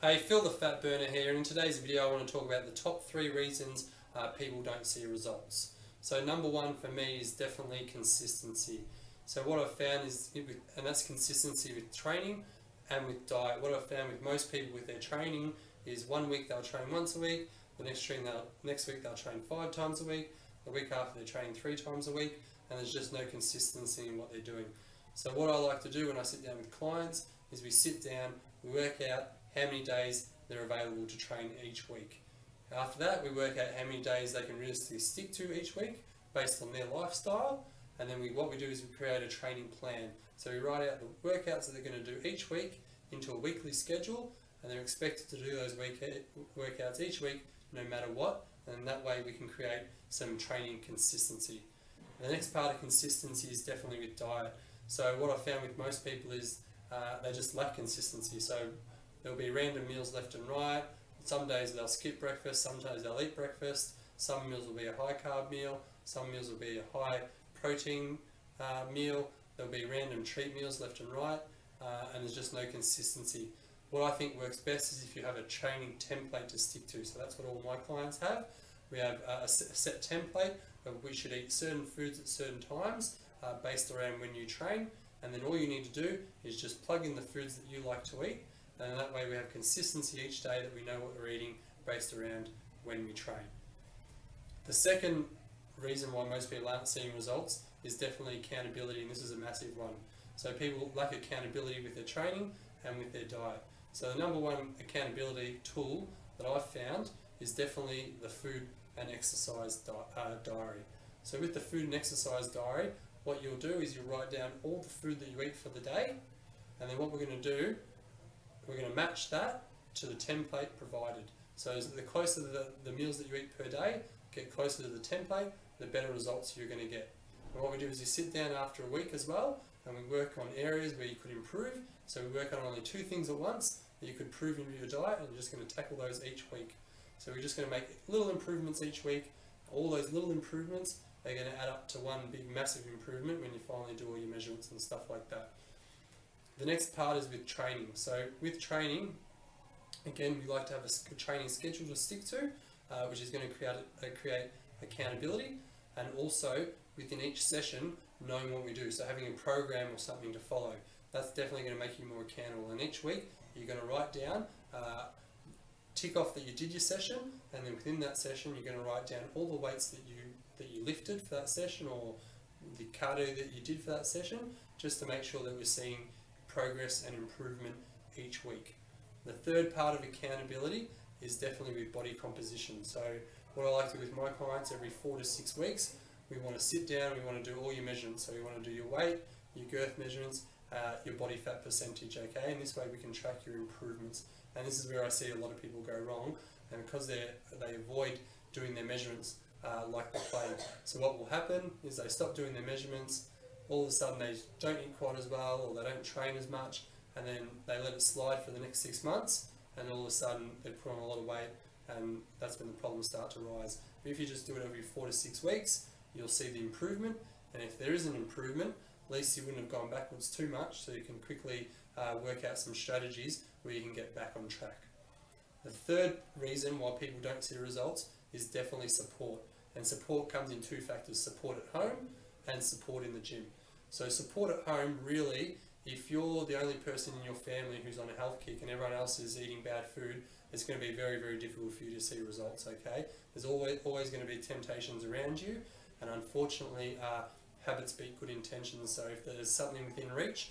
Hey, Phil the Fat Burner here. In today's video I want to talk about the top 3 reasons people don't see results. So number 1 for me is definitely consistency. So what I've found is, and that's consistency with training and with diet. What I've found with most people with their training is 1 week they'll train once a week, the next week they'll train 5 times a week, the week after they're training 3 times a week, and there's just no consistency in what they're doing. So what I like to do when I sit down with clients is we sit down, we work out how many days they're available to train each week. After that, we work out how many days they can realistically stick to each week based on their lifestyle, and then what we do is we create a training plan. So we write out the workouts that they're going to do each week into a weekly schedule, and they're expected to do those workouts each week no matter what, and that way we can create some training consistency. The next part of consistency is definitely with diet. So what I've found with most people is they just lack consistency. So there'll be random meals left and right. Some days they'll skip breakfast, sometimes they'll eat breakfast. Some meals will be a high carb meal, some meals will be a high protein meal. There'll be random treat meals left and right, and there's just no consistency. What I think works best is if you have a training template to stick to. So that's what all my clients have. We have a set template of we should eat certain foods at certain times based around when you train, and then all you need to do is just plug in the foods that you like to eat, and that way we have consistency each day that we know what we're eating based around when we train. The second reason why most people aren't seeing results is definitely accountability, and this is a massive one. So people lack accountability with their training and with their diet. So the number 1 accountability tool that I've found is definitely the food and exercise diary. So with the food and exercise diary, what you'll do is you'll write down all the food that you eat for the day, and then what we're going to do, we're going to match that to the template provided. So the closer the meals that you eat per day get closer to the template, the better results you're going to get. And what we do is you sit down after a week as well, and we work on areas where you could improve. So we work on only 2 things at once that you could improve in your diet, and you're just going to tackle those each week. So we're just going to make little improvements each week. All those little improvements are going to add up to one big massive improvement when you finally do all your measurements and stuff like that. The next part is with training. So with training, again, we like to have a training schedule to stick to, which is going to create accountability, and also within each session knowing what we do. So having a program or something to follow, that's definitely going to make you more accountable. And each week you're going to write down, tick off that you did your session, and then within that session you're going to write down all the weights that you lifted for that session, or the cardio that you did for that session, just to make sure that we're seeing progress and improvement each week. The third part of accountability is definitely with body composition. So what I like to do with my clients, every 4 to 6 weeks, we want to sit down, we want to do all your measurements. So we want to do your weight, your girth measurements, your body fat percentage, okay? And this way we can track your improvements. And this is where I see a lot of people go wrong, and because they avoid doing their measurements like the plague. So what will happen is they stop doing their measurements, all of a sudden they don't eat quite as well, or they don't train as much, and then they let it slide for the next 6 months, and all of a sudden they put on a lot of weight, and that's when the problems start to rise. But if you just do it every 4 to 6 weeks, you'll see the improvement, and if there is an improvement, at least you wouldn't have gone backwards too much, so you can quickly work out some strategies where you can get back on track. The third reason why people don't see results is definitely support, and support comes in 2 factors: support at home and support in the gym. So support at home, really, if you're the only person in your family who's on a health kick and everyone else is eating bad food, it's going to be very, very difficult for you to see results, okay? There's always going to be temptations around you, and unfortunately habits beat good intentions. So if there's something within reach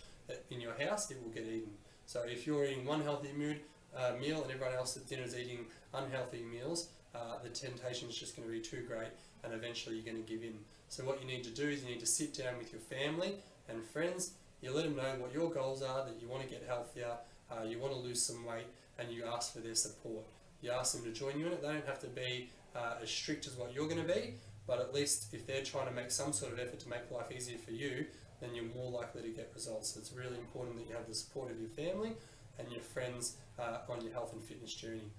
in your house, it will get eaten. So if you're eating one healthy meal and everyone else at dinner is eating unhealthy meals, the temptation is just going to be too great, and eventually you're going to give in. So what you need to do is you need to sit down with your family and friends. You let them know what your goals are, that you want to get healthier, you want to lose some weight, and you ask for their support. You ask them to join you in it. They don't have to be as strict as what you're going to be, but at least if they're trying to make some sort of effort to make life easier for you, then you're more likely to get results. So it's really important that you have the support of your family and your friends on your health and fitness journey.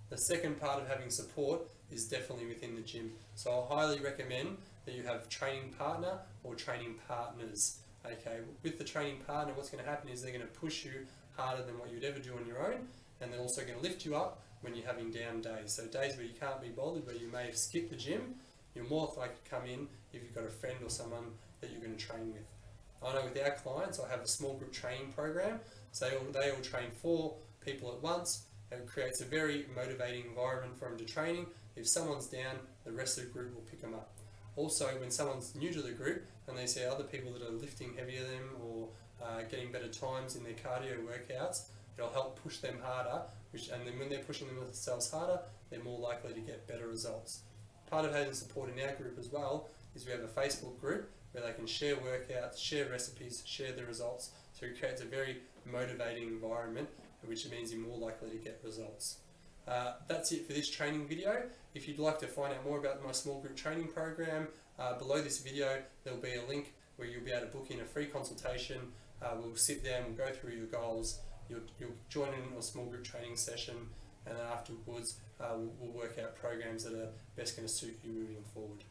The second part of having support is definitely within the gym. So I highly recommend that you have a training partner or training partners. Okay, with the training partner, what's going to happen is they're going to push you harder than what you'd ever do on your own, and they're also going to lift you up when you're having down days. So days where you can't be bothered, where you may have skipped the gym, you're more likely to come in if you've got a friend or someone that you're going to train with. I know with our clients, I have a small group training program, so they all train 4 people at once. It creates a very motivating environment for them to training. If someone's down, the rest of the group will pick them up. Also, when someone's new to the group and they see other people that are lifting heavier than them or getting better times in their cardio workouts, it'll help push them harder, and then when they're pushing themselves harder, they're more likely to get better results. Part of having support in our group as well is we have a Facebook group where they can share workouts, share recipes, share the results, so it creates a very motivating environment, which means you're more likely to get results. That's it for this training video. If you'd like to find out more about my small group training program, below this video there'll be a link where you'll be able to book in a free consultation. We'll sit down, we'll go through your goals, you'll join in a small group training session, and then afterwards we'll work out programs that are best going to suit you moving forward.